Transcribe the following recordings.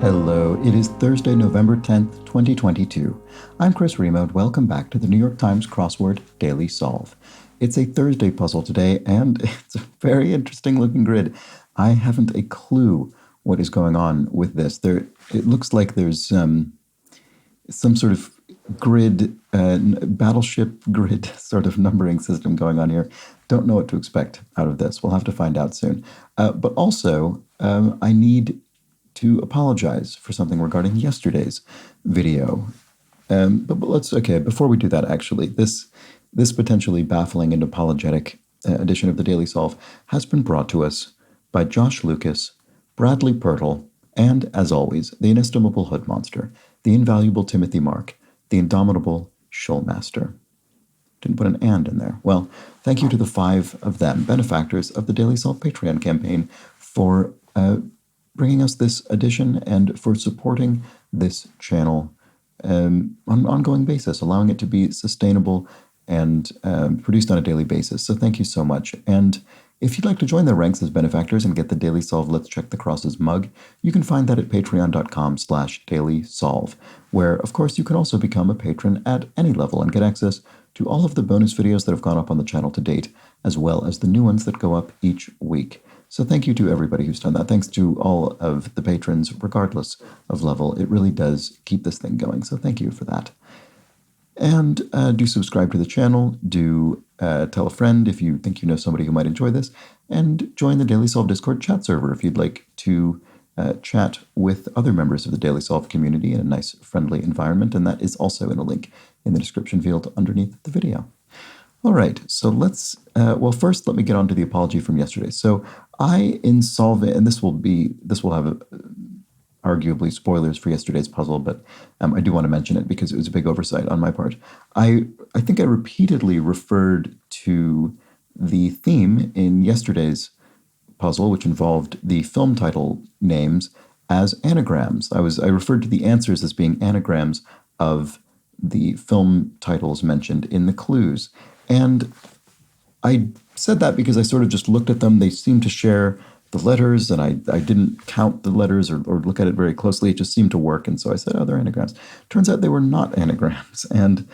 Hello, it is Thursday, November 10th, 2022. I'm Chris Remo, and welcome back to the New York Times Crossword Daily Solve. It's a Thursday puzzle today, and it's a very interesting looking grid. I haven't a clue what is going on with this. It looks like there's some sort of grid, battleship grid sort of numbering system going on here. Don't know what to expect out of this. We'll have to find out soon. But also, I need to apologize for something regarding yesterday's video. But before we do that, actually, this potentially baffling and apologetic edition of the Daily Solve has been brought to us by Josh Lucas, Bradley Pirtle, and, as always, the inestimable Hood Monster, the invaluable Timothy Mark, the indomitable Shulmaster. Didn't put an and in there. Well, thank you to the 5 of them, benefactors of the Daily Solve Patreon campaign, for bringing us this edition and for supporting this channel on an ongoing basis, allowing it to be sustainable and produced on a daily basis. So thank you so much. And if you'd like to join their ranks as benefactors and get the Daily Solve Let's Check the Crosses mug, you can find that at patreon.com/dailysolve, where, of course, you can also become a patron at any level and get access to all of the bonus videos that have gone up on the channel to date, as well as the new ones that go up each week. So thank you to everybody who's done that. Thanks to all of the patrons, regardless of level. It really does keep this thing going, so thank you for that. And do subscribe to the channel, do tell a friend if you think you know somebody who might enjoy this, and join the Daily Solve Discord chat server if you'd like to chat with other members of the Daily Solve community in a nice, friendly environment, and that is also in a link in the description field underneath the video. All right, so let's, first let me get on to the apology from yesterday. So in solving, and this will have arguably spoilers for yesterday's puzzle, but I do want to mention it because it was a big oversight on my part. I think I repeatedly referred to the theme in yesterday's puzzle, which involved the film title names, as anagrams. I referred to the answers as being anagrams of the film titles mentioned in the clues. And I said that because I sort of just looked at them. They seemed to share the letters, and I didn't count the letters or look at it very closely. It just seemed to work, and so I said, oh, they're anagrams. Turns out they were not anagrams, and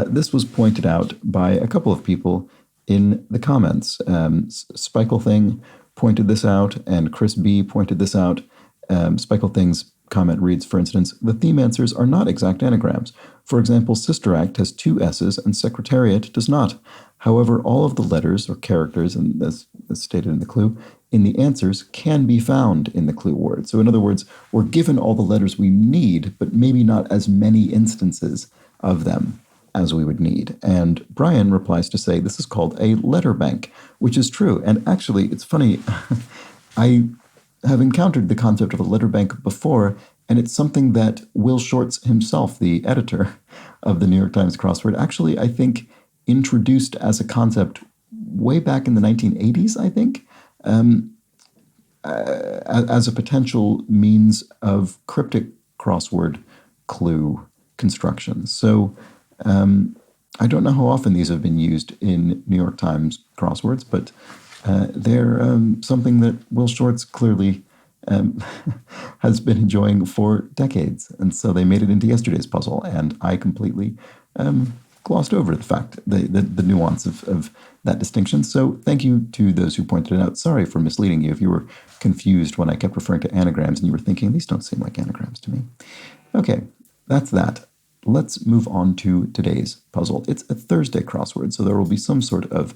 this was pointed out by a couple of people in the comments. Spikel Thing pointed this out, and Chris B. pointed this out. Spikel Thing's comment reads, for instance, the theme answers are not exact anagrams. For example, Sister Act has 2 S's and Secretariat does not. However, all of the letters or characters, and as stated in the clue, in the answers can be found in the clue word. So in other words, we're given all the letters we need, but maybe not as many instances of them as we would need. And Brian replies to say this is called a letter bank, which is true. And actually, it's funny, I have encountered the concept of a letter bank before, and it's something that Will Shortz himself, the editor of the New York Times Crossword, actually, I think, introduced as a concept way back in the 1980s, I think, as a potential means of cryptic crossword clue construction. So I don't know how often these have been used in New York Times crosswords, but they're something that Will Shortz clearly has been enjoying for decades. And so they made it into yesterday's puzzle, and I completely glossed over the fact, the nuance of that distinction. So thank you to those who pointed it out. Sorry for misleading you if you were confused when I kept referring to anagrams and you were thinking, these don't seem like anagrams to me. Okay, that's that. Let's move on to today's puzzle. It's a Thursday crossword, so there will be some sort of,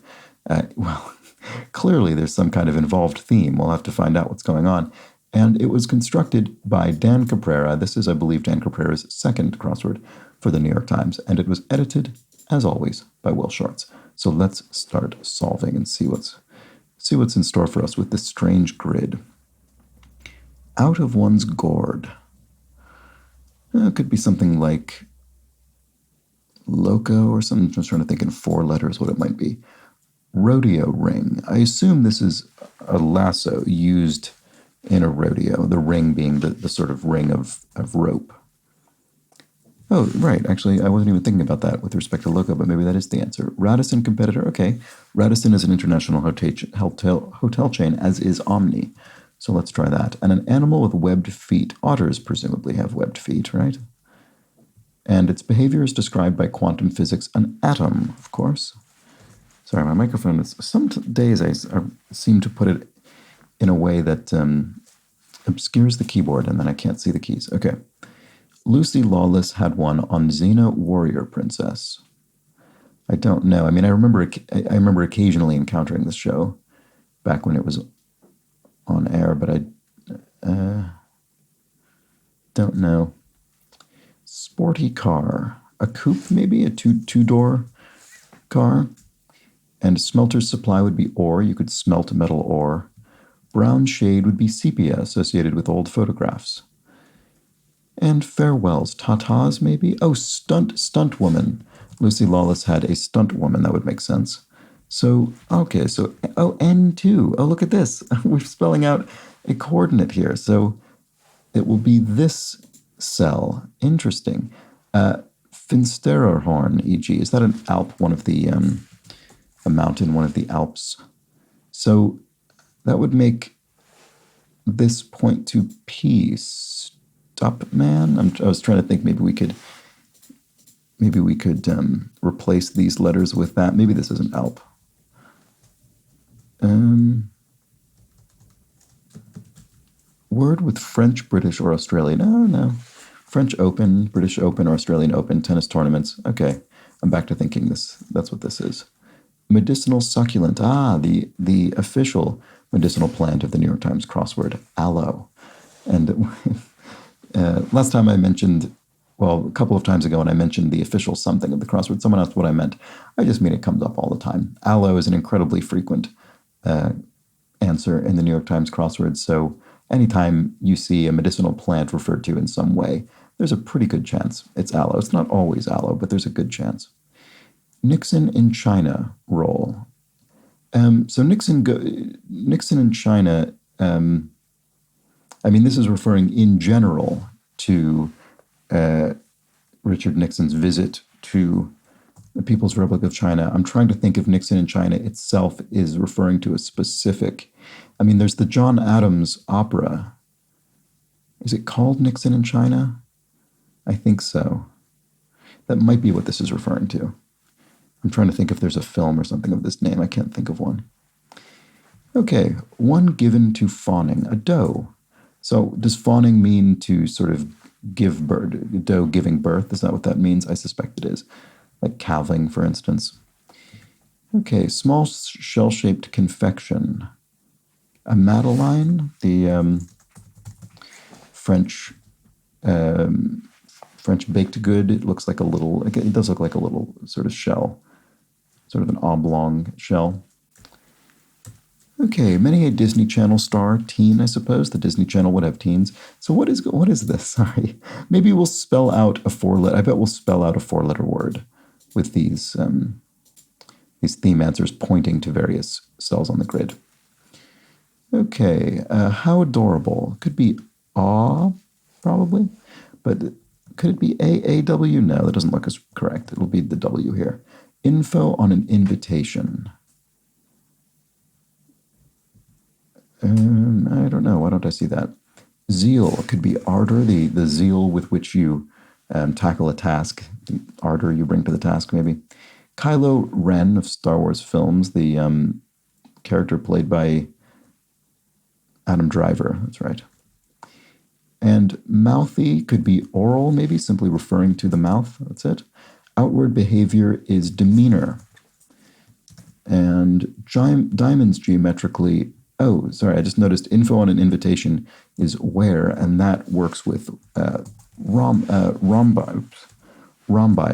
clearly there's some kind of involved theme. We'll have to find out what's going on. And it was constructed by Dan Caprera. This is, I believe, Dan Caprera's second crossword for the New York Times, and it was edited, as always, by Will Shortz. So let's start solving and see what's in store for us with this strange grid. Out of one's gourd. It could be something like loco or something. I'm just trying to think in 4 letters what it might be. Rodeo ring. I assume this is a lasso used in a rodeo, the ring being the sort of ring of rope. Oh, right. Actually, I wasn't even thinking about that with respect to loco, but maybe that is the answer. Radisson competitor. Okay. Radisson is an international hotel chain, as is Omni. So let's try that. And an animal with webbed feet. Otters presumably have webbed feet, right? And its behavior is described by quantum physics, an atom, of course. Sorry, my microphone is... Some days I seem to put it in a way that obscures the keyboard, and then I can't see the keys. Okay. Lucy Lawless had one on Xena Warrior Princess. I don't know. I mean, I remember occasionally encountering this show back when it was on air, but I don't know. Sporty car. A coupe, maybe? A two-door car? And smelter's supply would be ore. You could smelt metal ore. Brown shade would be sepia, associated with old photographs. And farewells. Tatas, maybe? Oh, stunt woman. Lucy Lawless had a stunt woman. That would make sense. So, okay, so, oh, N2. Oh, look at this. We're spelling out a coordinate here. So it will be this cell. Interesting. Finstererhorn, e.g. Is that an Alp, one of the, a mountain, one of the Alps? So that would make this point to P. Stopman? I was trying to think maybe we could replace these letters with that. Maybe this is an Alp. Word with French, British, or Australian. No. French Open, British Open, or Australian Open, tennis tournaments. Okay, I'm back to thinking that's what this is. Medicinal succulent. Ah, the official medicinal plant of the New York Times crossword, aloe. And last time I mentioned, well, a couple of times ago when I mentioned the official something of the crossword, someone asked what I meant. I just mean it comes up all the time. Aloe is an incredibly frequent answer in the New York Times crossword, so anytime you see a medicinal plant referred to in some way, there's a pretty good chance it's aloe. It's not always aloe, but there's a good chance. Nixon in China role. So Nixon in China, I mean, this is referring in general to Richard Nixon's visit to the People's Republic of China. I'm trying to think if Nixon in China itself is referring to a specific... I mean, there's the John Adams opera. Is it called Nixon in China? I think so. That might be what this is referring to. I'm trying to think if there's a film or something of this name. I can't think of one. Okay, one given to fawning, a doe. So does fawning mean to sort of give birth, a doe giving birth? Is that what that means? I suspect it is. Like calving, for instance. Okay, small shell-shaped confection. A madeleine, the French baked good. It looks like a little, it does look like a little sort of shell, sort of an oblong shell. Okay, many a Disney Channel star, teen, I suppose. The Disney Channel would have teens. So what is this? Sorry. Maybe we'll spell out a I bet we'll spell out a four-letter word with these theme answers pointing to various cells on the grid. Okay, how adorable. Could be aw, probably. But could it be AAW? No, that doesn't look as correct. It'll be the W here. Info on an invitation. I don't know. Why don't I see that? Zeal could be ardor, the zeal with which you tackle a task. The ardor you bring to the task, maybe. Kylo Ren of Star Wars films, the character played by Adam Driver. That's right. And mouthy could be oral, maybe, simply referring to the mouth. That's it. Outward behavior is demeanor. And diamonds geometrically... Oh, sorry, I just noticed info on an invitation is where, and that works with rhombi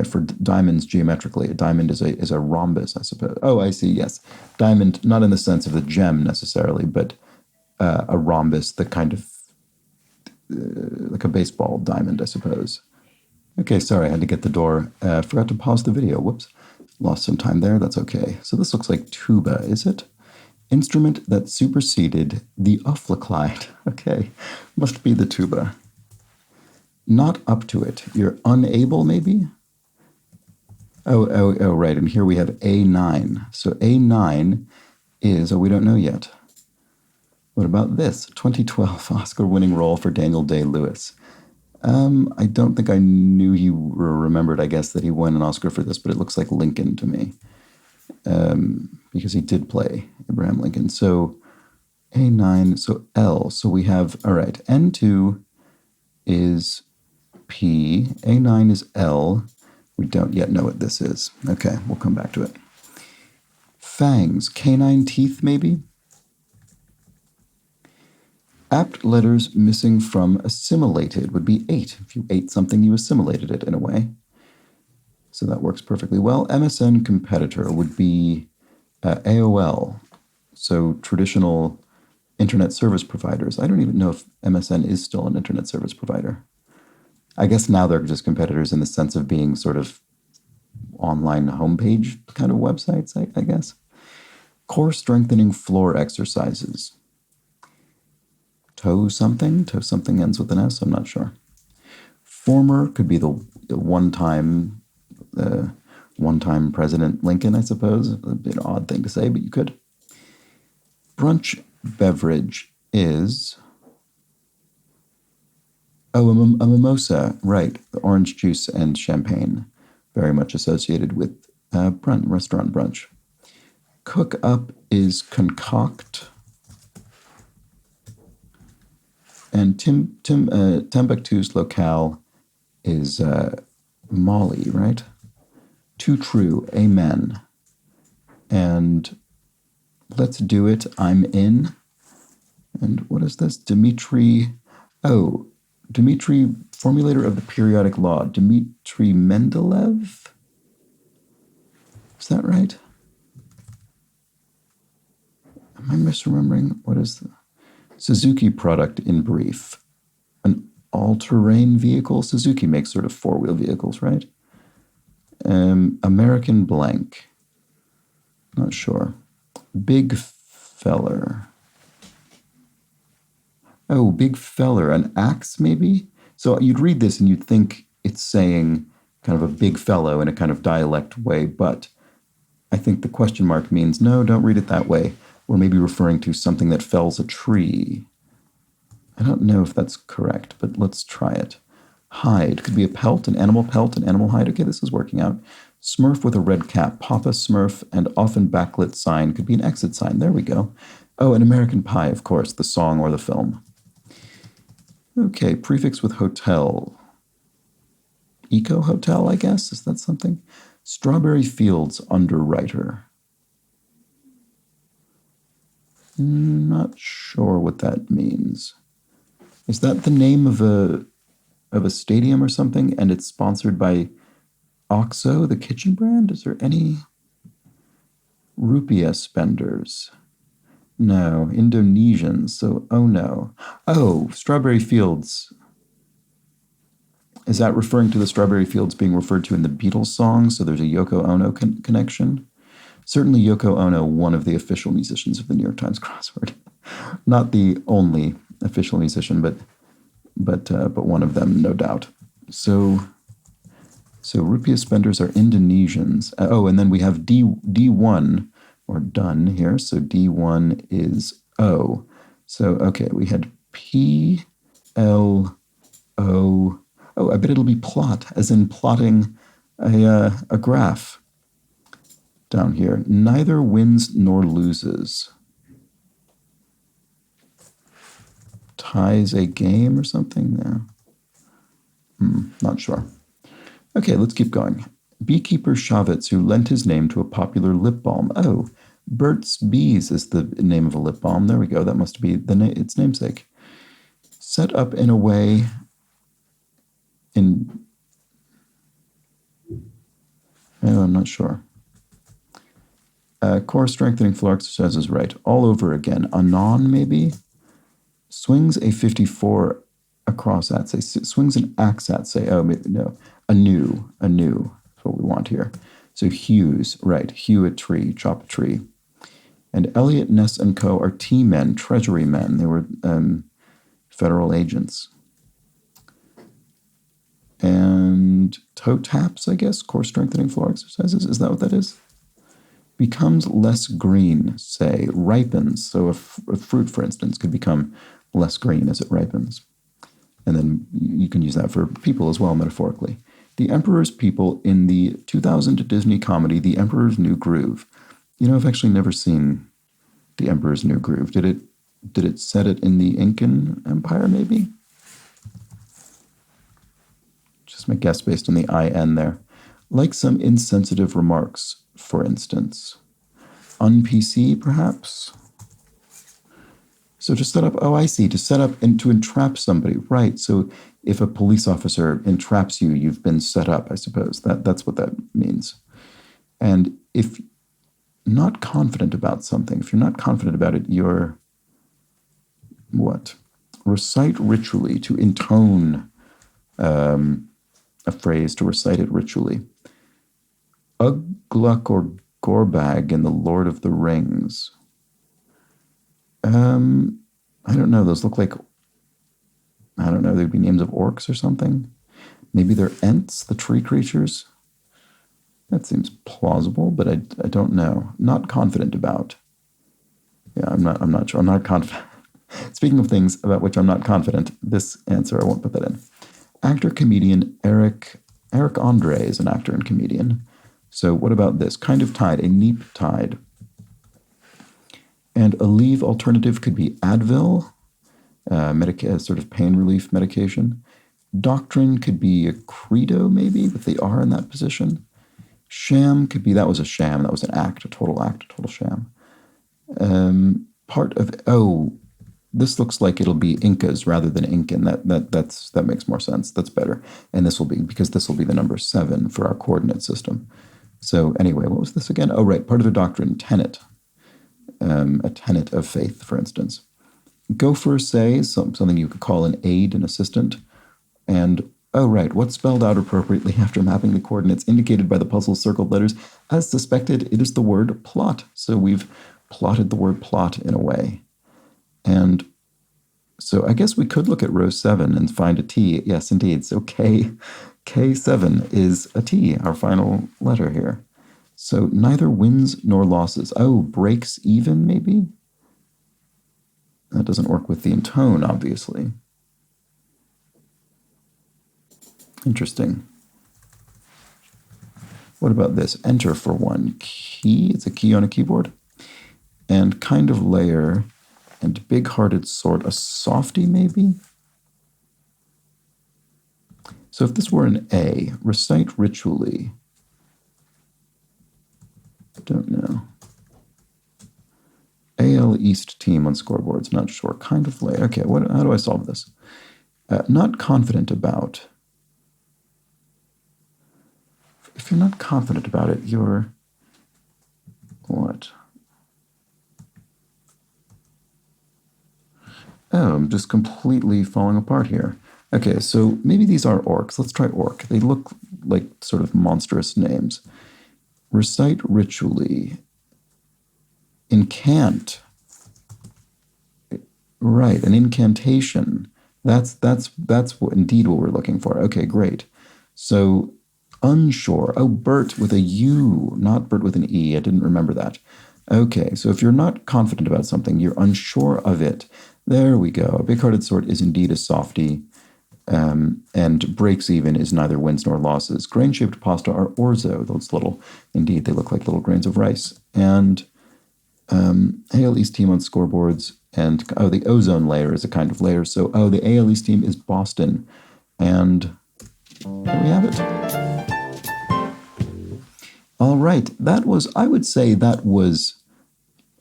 for diamonds geometrically. A diamond is a rhombus, I suppose. Oh, I see, yes. Diamond, not in the sense of the gem necessarily, but a rhombus, the kind of like a baseball diamond, I suppose. Okay, sorry, I had to get the door. Forgot to pause the video. Whoops. Lost some time there. That's okay. So this looks like tuba, is it? Instrument that superseded the Ufflaclyde. Okay, must be the tuba. Not up to it. You're unable, maybe? Oh, right. And here we have A9. So A9 is, we don't know yet. What about this? 2012 Oscar-winning role for Daniel Day-Lewis. I don't think I knew he remembered, I guess, that he won an Oscar for this, but it looks like Lincoln to me. Because he did play Abraham Lincoln. So A9, so L. So we have, all right, N2 is P, A9 is L. We don't yet know what this is. Okay, we'll come back to it. Fangs, canine teeth maybe? Apt letters missing from assimilated would be 8. If you ate something, you assimilated it in a way. So that works perfectly well. MSN competitor would be AOL. So traditional internet service providers. I don't even know if MSN is still an internet service provider. I guess now they're just competitors in the sense of being sort of online homepage kind of websites, I guess. Core strengthening floor exercises. Toe something ends with an S, I'm not sure. Former could be the one-time President Lincoln, I suppose. It'd be an odd thing to say, but you could. Brunch beverage is... Oh, a mimosa, right. The orange juice and champagne. Very much associated with restaurant brunch. Cook up is concoct. And Timbuktu's locale is Mali, right? Too true, amen. And let's do it, I'm in. And what is this? Dmitry, formulator of the periodic law. Dmitry Mendeleev? Is that right? Am I misremembering? What is the Suzuki product in brief? An all-terrain vehicle? Suzuki makes sort of four-wheel vehicles, right? American blank. Not sure. Big feller. Oh, big feller. An axe, maybe? So you'd read this and you'd think it's saying kind of a big fellow in a kind of dialect way, but I think the question mark means, no, don't read it that way. We're maybe referring to something that fells a tree. I don't know if that's correct, but let's try it. Hide could be a pelt, an animal hide. Okay, this is working out. Smurf with a red cap, Papa Smurf, and often backlit sign could be an exit sign. There we go. Oh, an American Pie, of course, the song or the film. Okay, prefix with hotel. Eco hotel, I guess? Is that something? Strawberry Fields underwriter. Not sure what that means. Is that the name of a stadium or something, and it's sponsored by Oxo, the kitchen brand? Is there any rupiah spenders? No, Indonesians, so oh no. Oh, Strawberry Fields. Is that referring to the Strawberry Fields being referred to in the Beatles song, so there's a Yoko Ono connection? Certainly Yoko Ono, one of the official musicians of the New York Times crossword. Not the only official musician, but one of them, no doubt. So rupiah spenders are Indonesians. And then we have D1, or done here. So D1 is O. So, okay, we had P, L, O. Oh, I bet it'll be plot, as in plotting a graph down here. Neither wins nor loses. Ties a game or something there? Not sure. Okay, let's keep going. Beekeeper Shavitz, who lent his name to a popular lip balm. Oh, Burt's Bees is the name of a lip balm. There we go. That must be its namesake. Set up in a way in... Oh, I'm not sure. Core strengthening floor exercises, right. All over again. Anon, maybe? Swings a 54 across at, say. Swings an axe at, say. Oh, maybe, no. Anew. That's what we want here. So hews, right. Hew a tree, chop a tree. And Elliot Ness and Co. are T-men, treasury men. They were federal agents. And toe taps, I guess, core strengthening floor exercises. Is that what that is? becomes less green, say, ripens. So a fruit, for instance, could become less green as it ripens. And then you can use that for people as well, metaphorically. The Emperor's People in the 2000 Disney comedy, The Emperor's New Groove. You know, I've actually never seen The Emperor's New Groove. Did it set it in the Incan Empire, maybe? Just my guess based on the IN there. Like some insensitive remarks, for instance. Un-PC, perhaps? So to set up, oh, I see, to set up and to entrap somebody, right. So if a police officer entraps you, you've been set up, I suppose. That's what that means. And if not confident about something, if you're not confident about it, you're what? Recite ritually, to intone a phrase, to recite it ritually. Ugluk or Gorbag in The Lord of the Rings. I don't know. Those look like, I don't know, they'd be names of orcs or something. Maybe they're Ents, the tree creatures. That seems plausible, but I don't know. Not confident about. Yeah, I'm not sure. I'm not confident. Speaking of things about which I'm not confident, this answer, I won't put that in. Actor-comedian Eric Andre is an actor and comedian. So what about this? Kind of tide, a neap tide. And a leave alternative could be Advil, sort of pain relief medication. Doctrine could be a credo, maybe, with the R in that position. Sham could be, that was a sham, that was an act, a total sham. This looks like it'll be Incas rather than Incan. That makes more sense. That's better. And this will be the number 7 for our coordinate system. So anyway, what was this again? Oh, right, part of a doctrine, tenet. A tenet of faith, for instance. Gopher say, something you could call an aid, an assistant. And, oh, right, what's spelled out appropriately after mapping the coordinates indicated by the puzzle's circled letters? As suspected, it is the word plot. So we've plotted the word plot in a way. And so I guess we could look at row 7 and find a T. Yes, indeed. So K7 is a T, our final letter here. So neither wins nor losses. Oh, breaks even, maybe? That doesn't work with the intone, obviously. Interesting. What about this? Enter for one. Key, it's a key on a keyboard. And kind of layer, and big-hearted sort, a softie, maybe? So if this were an A, recite ritually. Don't know. AL East team on scoreboards, not sure. Kind of late. Okay, how do I solve this? Not confident about. If you're not confident about it, you're what? Oh, I'm just completely falling apart here. Okay, so maybe these are orcs. Let's try orc. They look like sort of monstrous names. Recite ritually. Incant. Right, an incantation. That's indeed what we're looking for. Okay, great. So unsure. Oh, Bert with a U, not Bert with an E. I didn't remember that. Okay, so if you're not confident about something, you're unsure of it. There we go. A big-hearted sort is indeed a softie. And breaks even is neither wins nor losses. Grain-shaped pasta are orzo. Those little, indeed, they look like little grains of rice. And AL East team on scoreboards. And, oh, the ozone layer is a kind of layer. So, oh, the AL East team is Boston. And there we have it. All right. I would say that was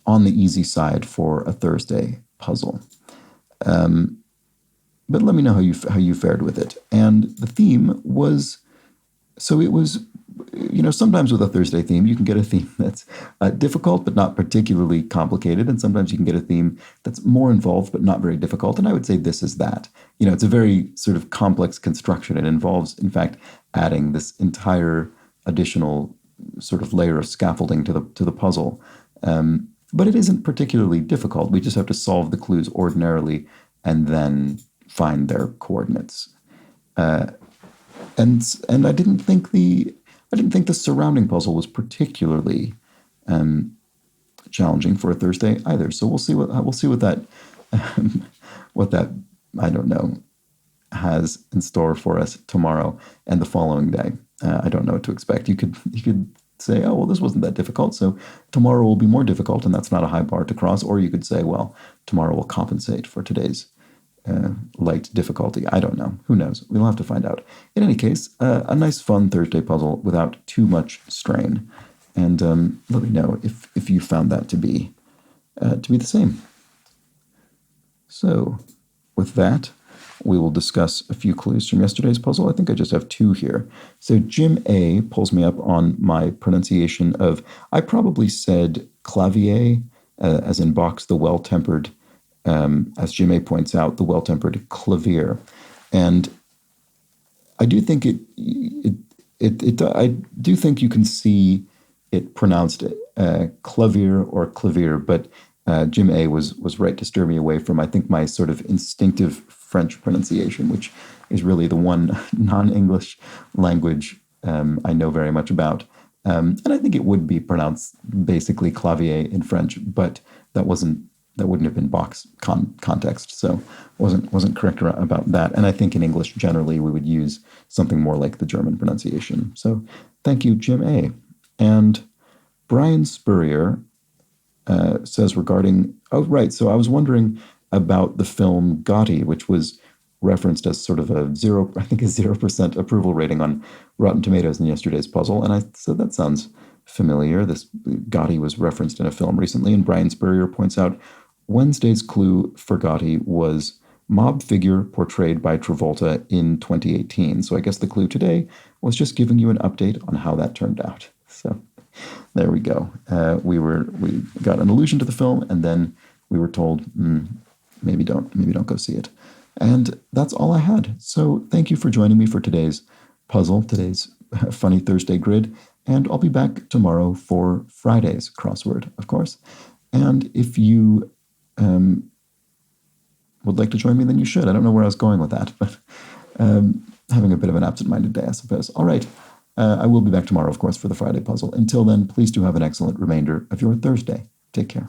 on the easy side for a Thursday puzzle. But let me know how you fared with it. And the theme was, so it was, sometimes with a Thursday theme, you can get a theme that's difficult but not particularly complicated, and sometimes you can get a theme that's more involved but not very difficult, and I would say this is that. It's a very sort of complex construction. It involves, in fact, adding this entire additional sort of layer of scaffolding to the puzzle. But it isn't particularly difficult. We just have to solve the clues ordinarily and then find their coordinates. And I didn't think the surrounding puzzle was particularly challenging for a Thursday either. So we'll see what that what that I don't know has in store for us tomorrow and the following day. I don't know what to expect. You could say, oh well, this wasn't that difficult, so tomorrow will be more difficult, and that's not a high bar to cross. Or you could say, well, tomorrow will compensate for today's light difficulty. I don't know. Who knows? We'll have to find out. In any case, a nice, fun Thursday puzzle without too much strain. And let me know if you found that to be the same. So, with that, we will discuss a few clues from yesterday's puzzle. I think I just have two here. So Jim A pulls me up on my pronunciation of, I probably said clavier, as in box, the well-tempered, as Jim A points out, the well-tempered clavier. And I do think I do think you can see it pronounced clavier or clavier, but Jim A was right to steer me away from, I think, my sort of instinctive French pronunciation, which is really the one non-English language I know very much about. And I think it would be pronounced basically clavier in French, but that wouldn't have been box context, so wasn't correct about that. And I think in English generally we would use something more like the German pronunciation. So thank you, Jim A. And Brian Spurrier says regarding, oh, right, so I was wondering about the film Gotti, which was referenced as sort of a 0% approval rating on Rotten Tomatoes in yesterday's puzzle. And I said, that sounds familiar. This Gotti was referenced in a film recently, and Brian Spurrier points out Wednesday's clue for Gotti was mob figure portrayed by Travolta in 2018. So I guess the clue today was just giving you an update on how that turned out. So there we go. We got an allusion to the film, and then we were told, maybe don't go see it. And that's all I had. So thank you for joining me for today's puzzle, today's funny Thursday grid. And I'll be back tomorrow for Friday's crossword, of course. And if you would like to join me, then you should. I don't know where I was going with that, but having a bit of an absent-minded day, I suppose. All right. I will be back tomorrow, of course, for the Friday puzzle. Until then, please do have an excellent remainder of your Thursday. Take care.